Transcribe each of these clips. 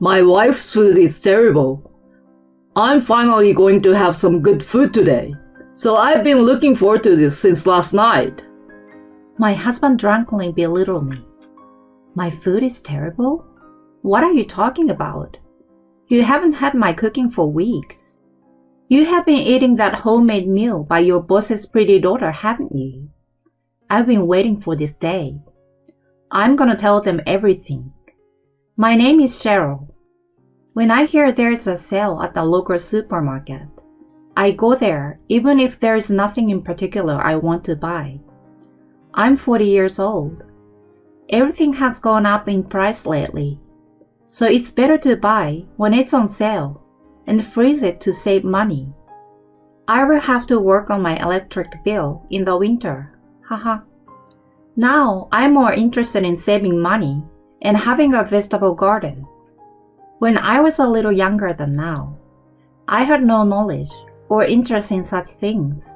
My wife's food is terrible. I'm finally going to have some good food today, so I've been looking forward to this since last night. My husband drunkenly belittled me. My food is terrible? What are you talking about? You haven't had my cooking for weeks. You have been eating that homemade meal by your boss's pretty daughter, haven't you? I've been waiting for this day. I'm gonna tell them everything. My name is Cheryl. When I hear there's a sale at the local supermarket, I go there even if there's nothing in particular I want to buy. I'm 40 years old. Everything has gone up in price lately, so it's better to buy when it's on sale and freeze it to save money. I will have to work on my electric bill in the winter. Haha. Now I'm more interested in saving money and having a vegetable garden. When I was a little younger than now, I had no knowledge or interest in such things.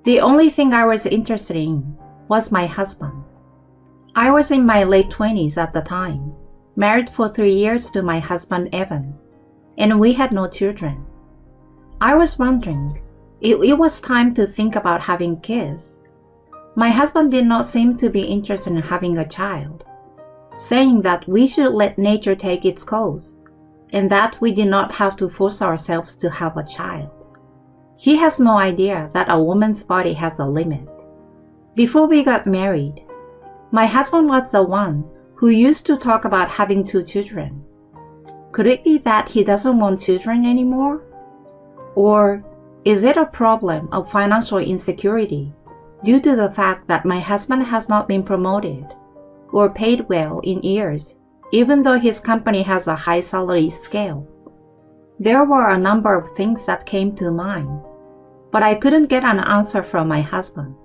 The only thing I was interested in was my husband. I was in my late 20s at the time, married for 3 years to my husband Evan, and we had no children. I was wondering if it was time to think about having kids. My husband did not seem to be interested in having a child, saying that we should let nature take its course, and that we did not have to force ourselves to have a child. He has no idea that a woman's body has a limit. Before we got married, my husband was the one who used to talk about having 2 children. Could it be that he doesn't want children anymore? Or is it a problem of financial insecurity due to the fact that my husband has not been promoted or paid well in years, even though his company has a high salary scale? There were a number of things that came to mind, but I couldn't get an answer from my husband,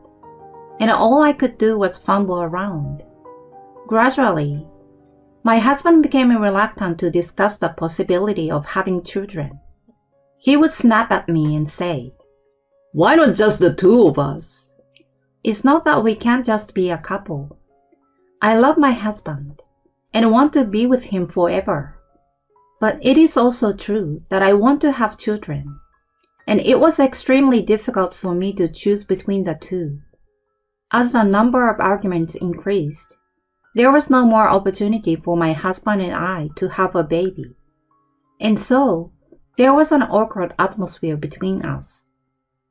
and all I could do was fumble around. Gradually, my husband became reluctant to discuss the possibility of having children. He would snap at me and say, "Why not just the 2 of us?" "It's not that we can't just be a couple. I love my husband and want to be with him forever. But it is also true that I want to have children, and it was extremely difficult for me to choose between the 2. As the number of arguments increased, there was no more opportunity for my husband and I to have a baby. And so, there was an awkward atmosphere between us.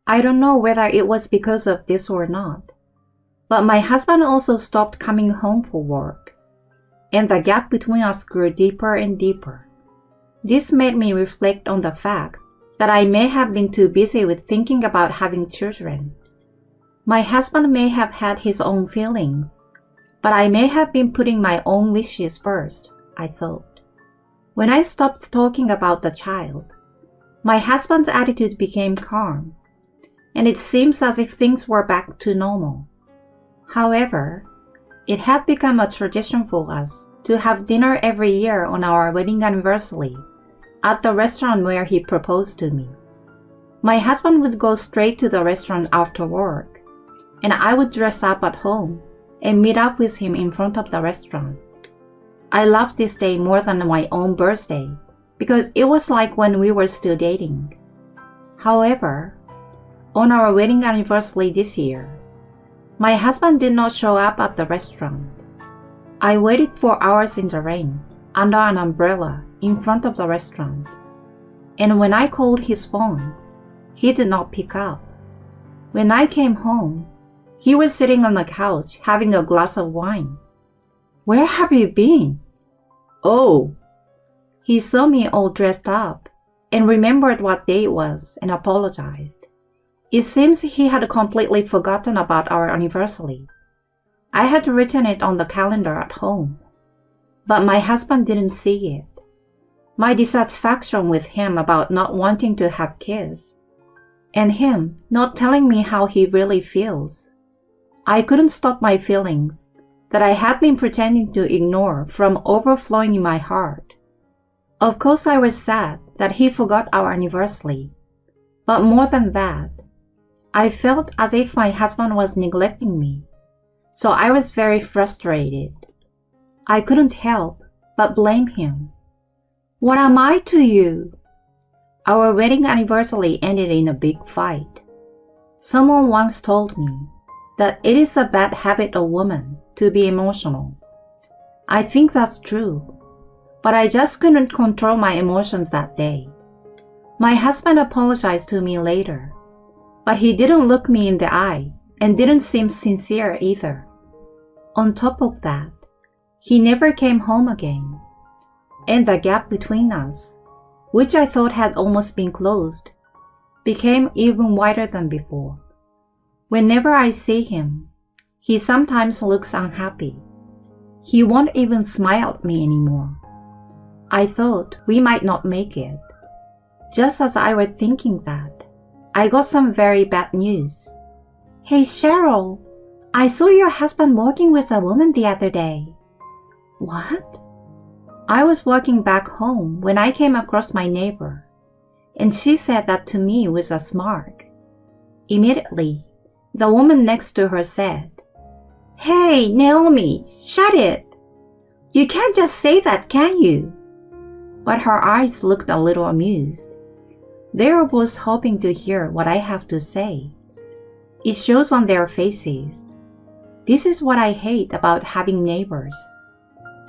I don't know whether it was because of this or not, but my husband also stopped coming home for work, and the gap between us grew deeper and deeper. This made me reflect on the fact that I may have been too busy with thinking about having children. My husband may have had his own feelings, but I may have been putting my own wishes first, I thought. When I stopped talking about the child, my husband's attitude became calm, and it seems as if things were back to normal. However, it had become a tradition for us to have dinner every year on our wedding anniversary at the restaurant where he proposed to me. My husband would go straight to the restaurant after work, and I would dress up at home and meet up with him in front of the restaurant. I loved this day more than my own birthday because it was like when we were still dating. However, on our wedding anniversary this year, my husband did not show up at the restaurant. I waited for hours in the rain under an umbrella in front of the restaurant, and when I called his phone, he did not pick up. When I came home, he was sitting on the couch having a glass of wine. "Where have you been?" "Oh." He saw me all dressed up and remembered what day it was and apologized. It seems he had completely forgotten about our anniversary. I had written it on the calendar at home, but my husband didn't see it. My dissatisfaction with him about not wanting to have kids, and him not telling me how he really feels. I couldn't stop my feelings that I had been pretending to ignore from overflowing in my heart. Of course I was sad that he forgot our anniversary, but more than that, I felt as if my husband was neglecting me, so I was very frustrated. I couldn't help but blame him. What am I to you? Our wedding anniversary ended in a big fight. Someone once told me that it is a bad habit of women to be emotional. I think that's true, but I just couldn't control my emotions that day. My husband apologized to me later, but he didn't look me in the eye and didn't seem sincere either. On top of that, he never came home again, and the gap between us, which I thought had almost been closed, became even wider than before. Whenever I see him, he sometimes looks unhappy. He won't even smile at me anymore. I thought we might not make it. Just as I was thinking that, I got some very bad news. Hey Cheryl, I saw your husband walking with a woman the other day. What? I was walking back home when I came across my neighbor, and she said that to me with a smirk. Immediately, the woman next to her said, Hey, Naomi, shut it! You can't just say that, can you? But her eyes looked a little amused. They were both hoping to hear what I have to say. It shows on their faces. This is what I hate about having neighbors.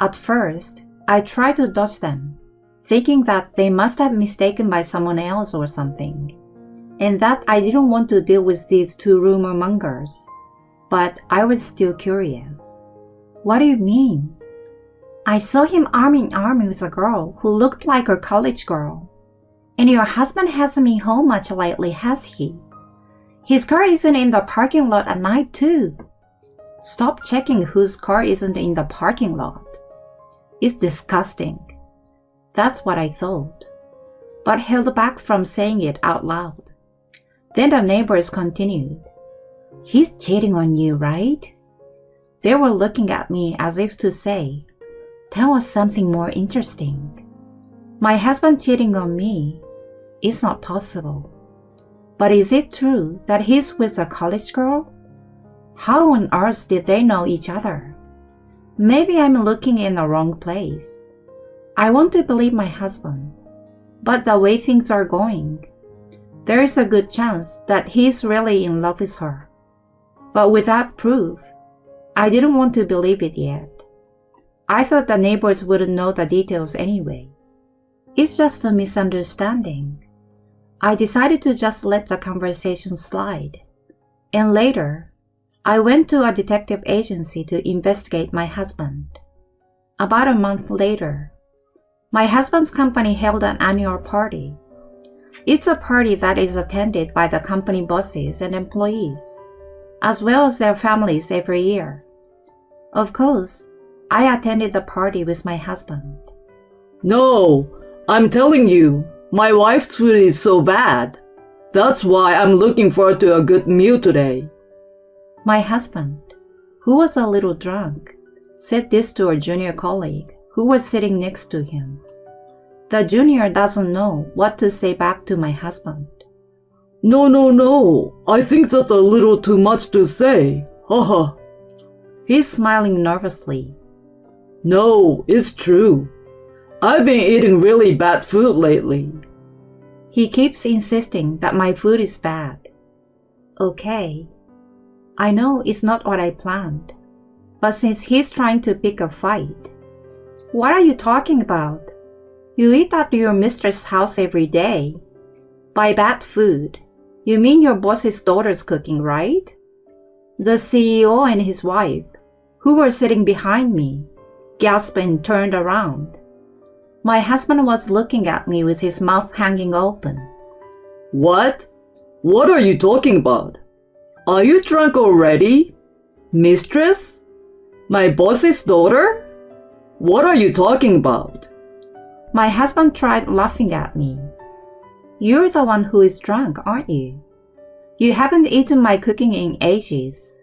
At first, I tried to dodge them, thinking that they must have mistaken by someone else or something, and that I didn't want to deal with these two rumor mongers. But I was still curious. What do you mean? I saw him arm in arm with a girl who looked like a college girl. And your husband hasn't been home much lately, has he? His car isn't in the parking lot at night, too. Stop checking whose car isn't in the parking lot. It's disgusting. That's what I thought, but held back from saying it out loud. Then the neighbors continued. He's cheating on you, right? They were looking at me as if to say, Tell us something more interesting. My husband cheating on me is not possible. But is it true that he's with a college girl? How on earth did they know each other? Maybe I'm looking in the wrong place. I want to believe my husband, but the way things are going, there is a good chance that he's really in love with her. But without proof, I didn't want to believe it yet. I thought the neighbors wouldn't know the details anyway. It's just a misunderstanding. I decided to just let the conversation slide. And later, I went to a detective agency to investigate my husband. About a month later, my husband's company held an annual party. It's a party that is attended by the company bosses and employees, as well as their families every year. Of course, I attended the party with my husband. No, I'm telling you, my wife's food is so bad. That's why I'm looking forward to a good meal today. My husband, who was a little drunk, said this to a junior colleague who was sitting next to him. The junior doesn't know what to say back to my husband. No, I think that's a little too much to say. Haha. He's smiling nervously. No, it's true. I've been eating really bad food lately. He keeps insisting that my food is bad. Okay. I know it's not what I planned, but since he's trying to pick a fight. What are you talking about? You eat at your mistress' house every day. By bad food, you mean your boss's daughter's cooking, right? The CEO and his wife, who were sitting behind me, gasped and turned around. My husband was looking at me with his mouth hanging open. What? What are you talking about? Are you drunk already? Mistress? My boss's daughter? What are you talking about? My husband tried laughing at me. You're the one who is drunk, aren't you? You haven't eaten my cooking in ages.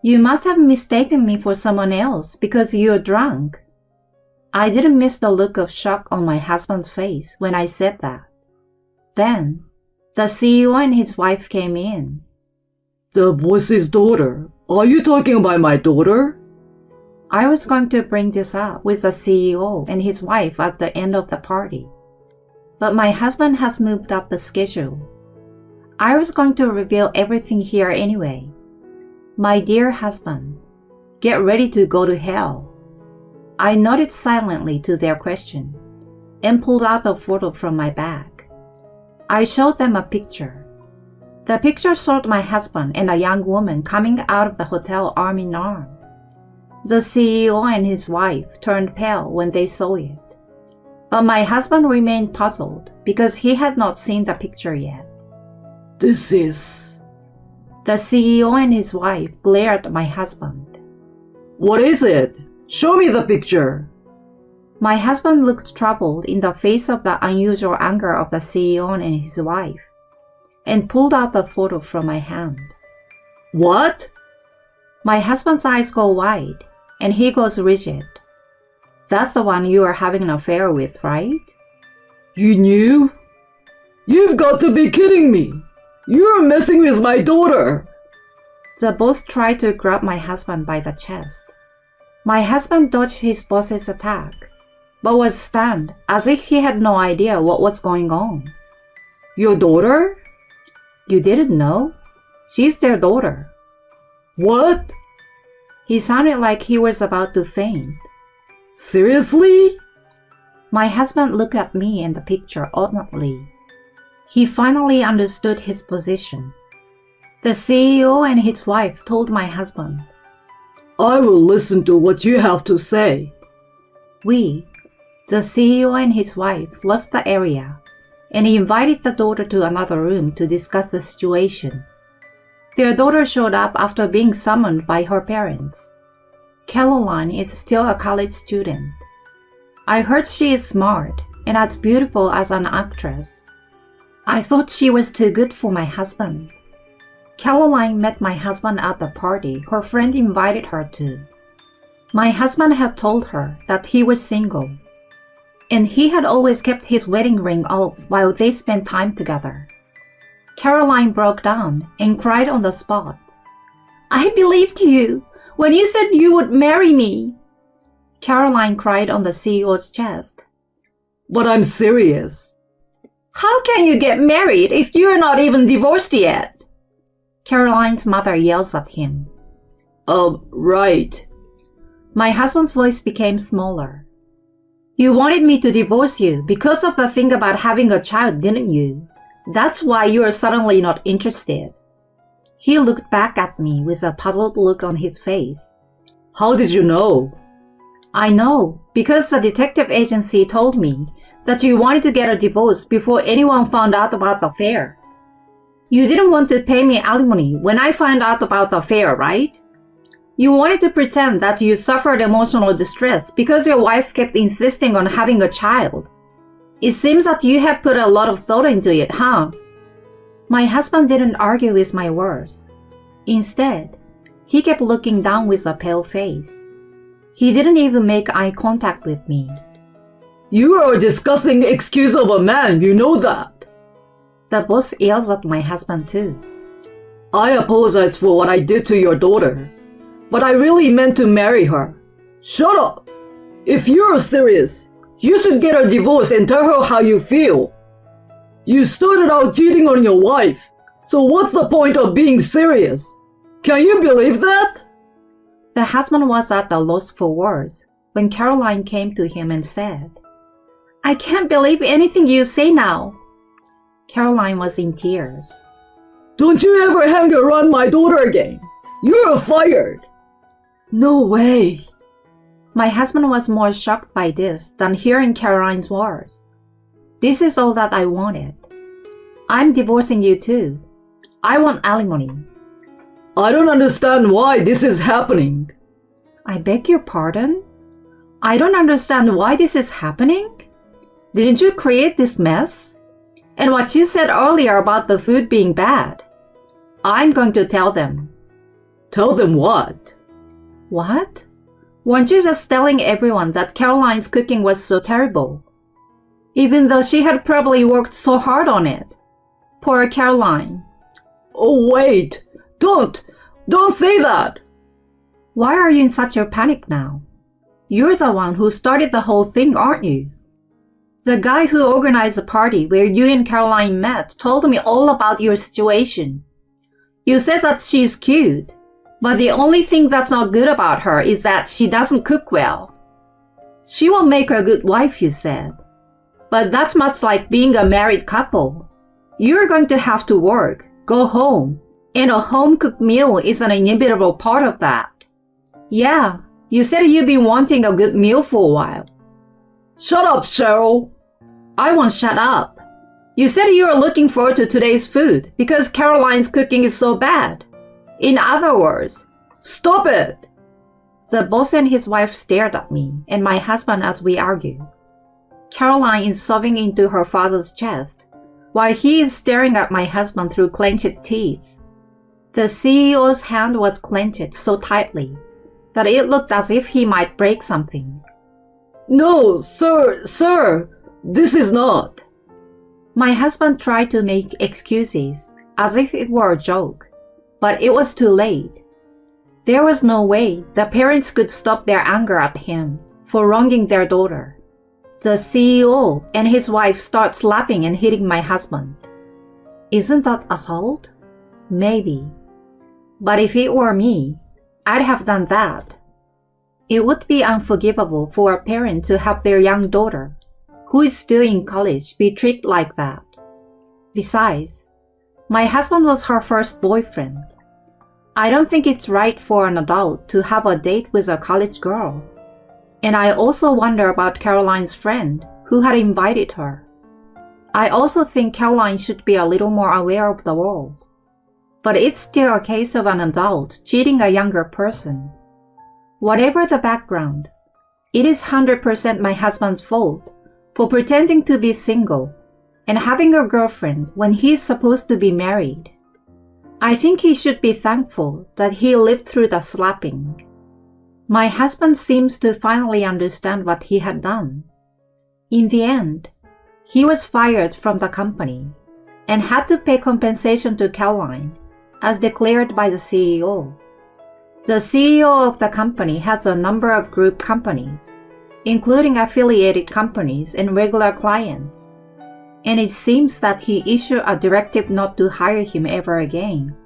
You must have mistaken me for someone else because you're drunk. I didn't miss the look of shock on my husband's face when I said that. Then, the CEO and his wife came in. The boss's daughter? Are you talking about my daughter? I was going to bring this up with the CEO and his wife at the end of the party. But my husband has moved up the schedule. I was going to reveal everything here anyway. My dear husband, get ready to go to hell. I nodded silently to their question and pulled out a photo from my bag. I showed them a picture. The picture showed my husband and a young woman coming out of the hotel arm in arm. The CEO and his wife turned pale when they saw it. But my husband remained puzzled because he had not seen the picture yet. This is... The CEO and his wife glared at my husband. What is it? Show me the picture. My husband looked troubled in the face of the unusual anger of the CEO and his wife, and pulled out the photo from my hand. What? My husband's eyes go wide, and he goes rigid. That's the one you are having an affair with, right? You knew? You've got to be kidding me. You're messing with my daughter. The boss tried to grab my husband by the chest. My husband dodged his boss's attack, but was stunned as if he had no idea what was going on. Your daughter? You didn't know? She's their daughter. What? He sounded like he was about to faint. Seriously? My husband looked at me and the picture oddly. He finally understood his position. The CEO and his wife told my husband, I will listen to what you have to say. We, the CEO and his wife, left the area and invited the daughter to another room to discuss the situation. Their daughter showed up after being summoned by her parents. Caroline is still a college student. I heard she is smart and as beautiful as an actress. I thought she was too good for my husband. Caroline met my husband at the party her friend invited her to. My husband had told her that he was single, and he had always kept his wedding ring off while they spent time together. Caroline broke down and cried on the spot. I believed you when you said you would marry me. Caroline cried on the CEO's chest. But I'm serious. How can you get married if you're not even divorced yet? Caroline's mother yells at him. Right. My husband's voice became smaller. You wanted me to divorce you because of the thing about having a child, didn't you? That's why you are suddenly not interested. He looked back at me with a puzzled look on his face. How did you know? I know, because the detective agency told me that you wanted to get a divorce before anyone found out about the affair. You didn't want to pay me alimony when I found out about the affair, right? You wanted to pretend that you suffered emotional distress because your wife kept insisting on having a child. It seems that you have put a lot of thought into it, huh? My husband didn't argue with my words. Instead, he kept looking down with a pale face. He didn't even make eye contact with me. You are a disgusting excuse of a man, you know that. The boss yells at my husband too. I apologize for what I did to your daughter, but I really meant to marry her. Shut up! If you're serious, you should get a divorce and tell her how you feel. You started out cheating on your wife, so what's the point of being serious? Can you believe that? The husband was at a loss for words when Caroline came to him and said, I can't believe anything you say now. Caroline was in tears. Don't you ever hang around my daughter again. You're fired. No way. My husband was more shocked by this than hearing Caroline's words. This is all that I wanted. I'm divorcing you too. I want alimony. I don't understand why this is happening. I beg your pardon? I don't understand why this is happening? Didn't you create this mess? And what you said earlier about the food being bad. I'm going to tell them. Tell them what? What? Weren't you just telling everyone that Caroline's cooking was so terrible? Even though she had probably worked so hard on it. Poor Caroline. Oh, wait. Don't say that. Why are you in such a panic now? You're the one who started the whole thing, aren't you? The guy who organized the party where you and Caroline met told me all about your situation. You said that she's cute, but the only thing that's not good about her is that she doesn't cook well. She will make a good wife, you said. But that's much like being a married couple. You're going to have to work, go home, and a home-cooked meal is an inevitable part of that. Yeah, you said you've been wanting a good meal for a while. Shut up, Cheryl. I won't shut up. You said you were looking forward to today's food because Caroline's cooking is so bad. In other words, stop it. The boss and his wife stared at me and my husband as we argued. Caroline is sobbing into her father's chest, while he is staring at my husband through clenched teeth. The CEO's hand was clenched so tightly that it looked as if he might break something. No, sir, this is not. My husband tried to make excuses as if it were a joke, but it was too late. There was no way the parents could stop their anger at him for wronging their daughter. The CEO and his wife start slapping and hitting my husband. Isn't that assault? Maybe. But if it were me, I'd have done that. It would be unforgivable for a parent to have their young daughter, who is still in college, be treated like that. Besides, my husband was her first boyfriend. I don't think it's right for an adult to have a date with a college girl. And I also wonder about Caroline's friend who had invited her. I also think Caroline should be a little more aware of the world. But it's still a case of an adult cheating a younger person. Whatever the background, it is 100% my husband's fault for pretending to be single and having a girlfriend when he's supposed to be married. I think he should be thankful that he lived through the slapping. My husband seems to finally understand what he had done. In the end, he was fired from the company and had to pay compensation to Caroline, as declared by the CEO. The CEO of the company has a number of group companies, including affiliated companies and regular clients, and it seems that he issued a directive not to hire him ever again.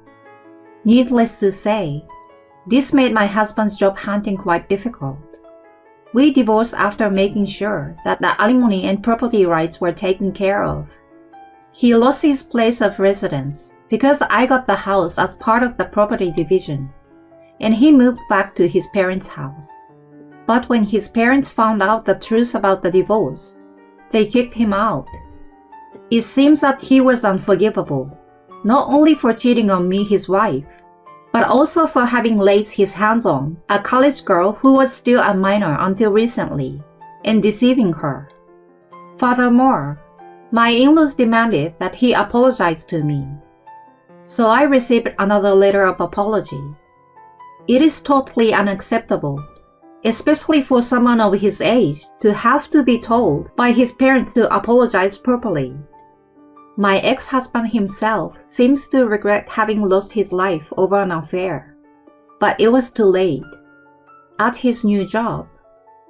Needless to say, this made my husband's job hunting quite difficult. We divorced after making sure that the alimony and property rights were taken care of. He lost his place of residence because I got the house as part of the property division, and he moved back to his parents' house. But when his parents found out the truth about the divorce, they kicked him out. It seems that he was unforgivable, not only for cheating on me, his wife, but also for having laid his hands on a college girl who was still a minor until recently, and deceiving her. Furthermore, my in-laws demanded that he apologize to me. So I received another letter of apology. It is totally unacceptable, especially for someone of his age to have to be told by his parents to apologize properly. My ex-husband himself seems to regret having lost his life over an affair, but it was too late. At his new job,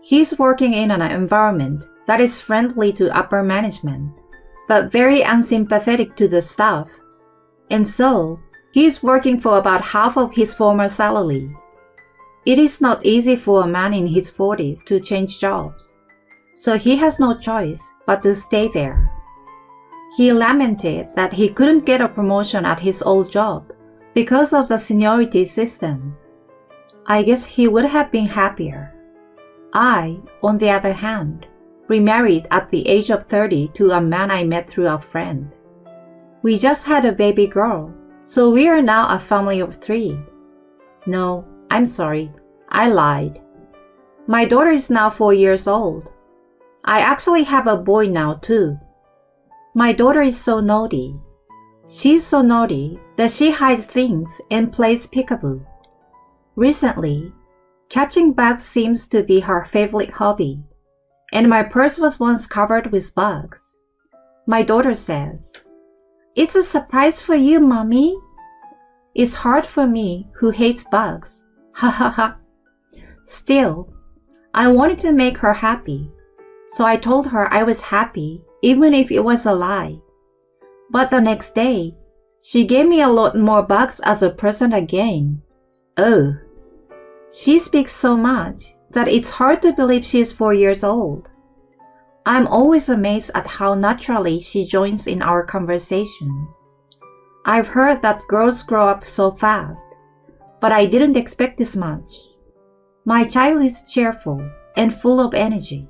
he's working in an environment that is friendly to upper management, but very unsympathetic to the staff, and so he's working for about half of his former salary. It is not easy for a man in his 40s to change jobs, so he has no choice but to stay there. He lamented that he couldn't get a promotion at his old job because of the seniority system. I guess he would have been happier. I, on the other hand, remarried at the age of 30 to a man I met through a friend. We just had a baby girl, so we are now a family of 3. No, I'm sorry, I lied. My daughter is now 4 years old. I actually have a boy now too. My daughter is so naughty. She's so naughty that she hides things and plays peekaboo. Recently, catching bugs seems to be her favorite hobby, and my purse was once covered with bugs. My daughter says, "It's a surprise for you, Mommy." It's hard for me, who hates bugs. Ha ha ha. Still, I wanted to make her happy, so I told her I was happy even if it was a lie. But the next day, she gave me a lot more bugs as a present again. Oh, she speaks so much that it's hard to believe she is 4 years old. I'm always amazed at how naturally she joins in our conversations. I've heard that girls grow up so fast, but I didn't expect this much. My child is cheerful and full of energy,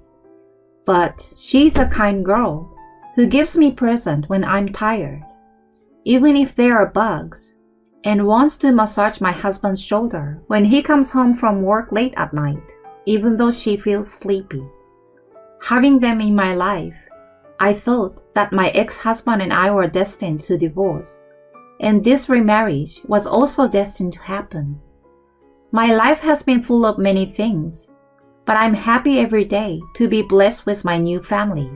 but she's a kind girl who gives me presents when I'm tired, even if there are bugs, and wants to massage my husband's shoulder when he comes home from work late at night, even though she feels sleepy. Having them in my life, I thought that my ex-husband and I were destined to divorce, and this remarriage was also destined to happen. My life has been full of many things, but I'm happy every day to be blessed with my new family.